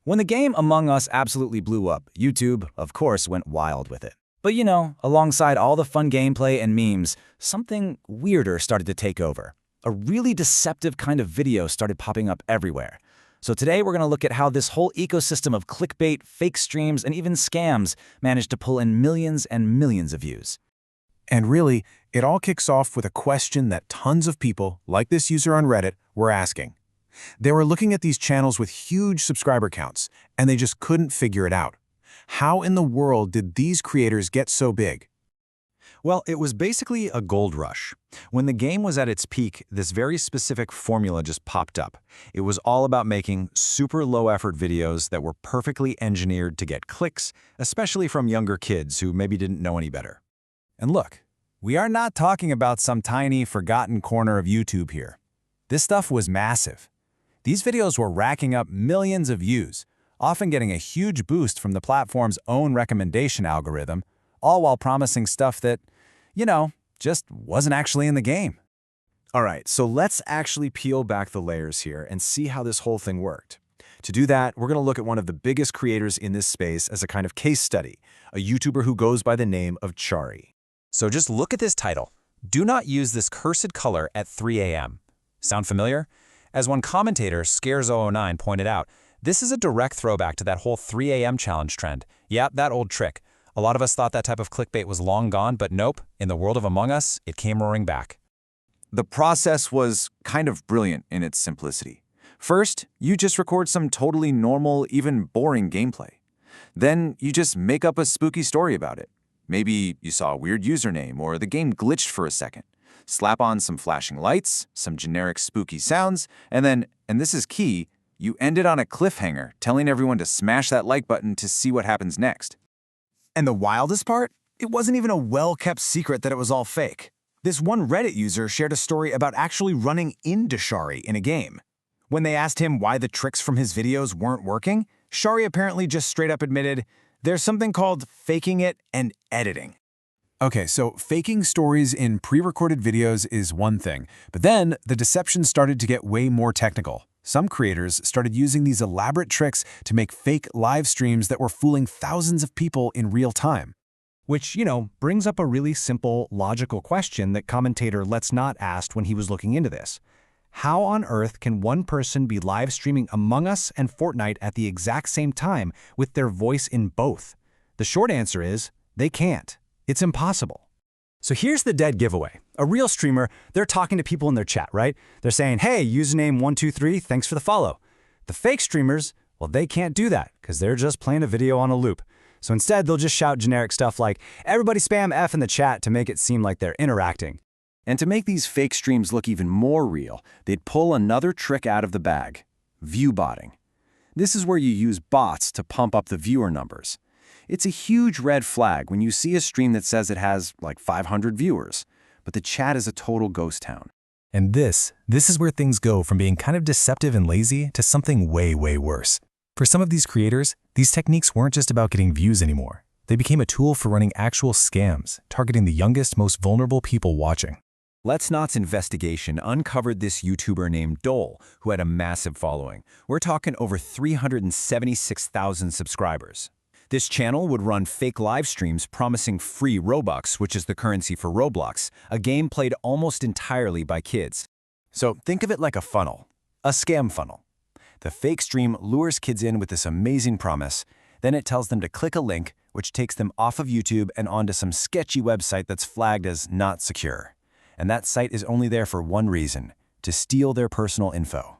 When the game Among Us absolutely blew up, YouTube, of course, went wild with it. But you know, alongside all the fun gameplay and memes, something weirder started to take over. A really deceptive kind of video started popping up everywhere. So today we're going to look at how this whole ecosystem of clickbait, fake streams, and even scams managed to pull in millions and millions of views. And really, it all kicks off with a question that tons of people, like this user on Reddit, were asking. They were looking at these channels with huge subscriber counts, and they just couldn't figure it out. How in the world did these creators get so big? Well, it was basically a gold rush. When the game was at its peak, this very specific formula just popped up. It was all about making super low-effort videos that were perfectly engineered to get clicks, especially from younger kids who maybe didn't know any better. And look, we are not talking about some tiny, forgotten corner of YouTube here. This stuff was massive. These videos were racking up millions of views, often getting a huge boost from the platform's own recommendation algorithm, all while promising stuff that, just wasn't actually in the game. All right, so let's actually peel back the layers here and see how this whole thing worked. To do that, we're going to look at one of the biggest creators in this space as a kind of case study, a YouTuber who goes by the name of Chari. So just look at this title. Do not use this cursed color at 3 a.m. Sound familiar? As one commentator, Scares009, pointed out, this is a direct throwback to that whole 3 a.m. challenge trend. Yeah, that old trick. A lot of us thought that type of clickbait was long gone, but nope, in the world of Among Us, it came roaring back. The process was kind of brilliant in its simplicity. First, you just record some totally normal, even boring gameplay. Then you just make up a spooky story about it. Maybe you saw a weird username or the game glitched for a second. Slap on some flashing lights, some generic spooky sounds, and then, and this is key, you end it on a cliffhanger, telling everyone to smash that like button to see what happens next. And the wildest part? It wasn't even a well-kept secret that it was all fake. This one Reddit user shared a story about actually running into Chari in a game. When they asked him why the tricks from his videos weren't working, Chari apparently just straight up admitted, there's something called faking it and editing. Okay, so faking stories in pre-recorded videos is one thing, but then the deception started to get way more technical. Some creators started using these elaborate tricks to make fake live streams that were fooling thousands of people in real time. Which, brings up a really simple, logical question that commentator Let's Not asked when he was looking into this. How on earth can one person be live streaming Among Us and Fortnite at the exact same time with their voice in both? The short answer is, they can't. It's impossible. So here's the dead giveaway. A real streamer, they're talking to people in their chat, right? They're saying, hey, username 123, thanks for the follow. The fake streamers, well, they can't do that because they're just playing a video on a loop. So instead, they'll just shout generic stuff like, everybody spam F in the chat to make it seem like they're interacting. And to make these fake streams look even more real, they'd pull another trick out of the bag, view botting. This is where you use bots to pump up the viewer numbers. It's a huge red flag when you see a stream that says it has like 500 viewers, but the chat is a total ghost town. And this is where things go from being kind of deceptive and lazy to something way, way worse. For some of these creators, these techniques weren't just about getting views anymore. They became a tool for running actual scams, targeting the youngest, most vulnerable people watching. Let's Not's investigation uncovered this YouTuber named Dole, who had a massive following. We're talking over 376,000 subscribers. This channel would run fake live streams promising free Robux, which is the currency for Roblox, a game played almost entirely by kids. So think of it like a funnel, a scam funnel. The fake stream lures kids in with this amazing promise. Then it tells them to click a link, which takes them off of YouTube and onto some sketchy website that's flagged as not secure. And that site is only there for one reason, to steal their personal info.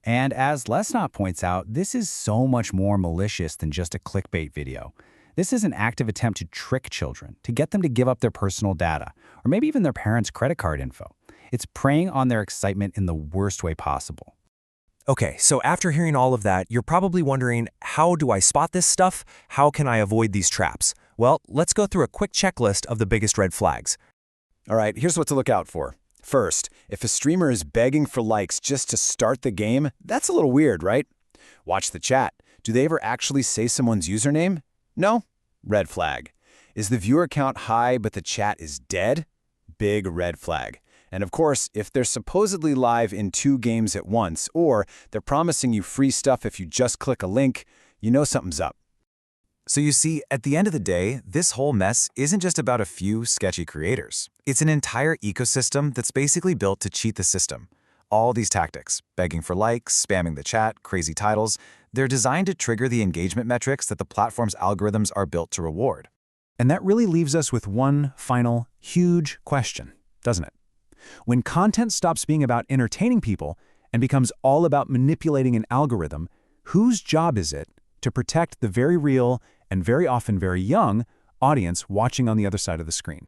And as Let's Not points out, this is so much more malicious than just a clickbait video. This is an active attempt to trick children, to get them to give up their personal data, or maybe even their parents' credit card info. It's preying on their excitement in the worst way possible. Okay, so after hearing all of that, you're probably wondering, how do I spot this stuff? How can I avoid these traps? Well, let's go through a quick checklist of the biggest red flags. All right, here's what to look out for. First, if a streamer is begging for likes just to start the game, that's a little weird, right? Watch the chat. Do they ever actually say someone's username? No? Red flag. Is the viewer count high but the chat is dead? Big red flag. And of course, if they're supposedly live in 2 games at once, or they're promising you free stuff if you just click a link, you know something's up. So you see, at the end of the day, this whole mess isn't just about a few sketchy creators. It's an entire ecosystem that's basically built to cheat the system. All these tactics, begging for likes, spamming the chat, crazy titles, they're designed to trigger the engagement metrics that the platform's algorithms are built to reward. And that really leaves us with one final, huge question, doesn't it? When content stops being about entertaining people and becomes all about manipulating an algorithm, whose job is it to protect the very real and very often very young audience watching on the other side of the screen?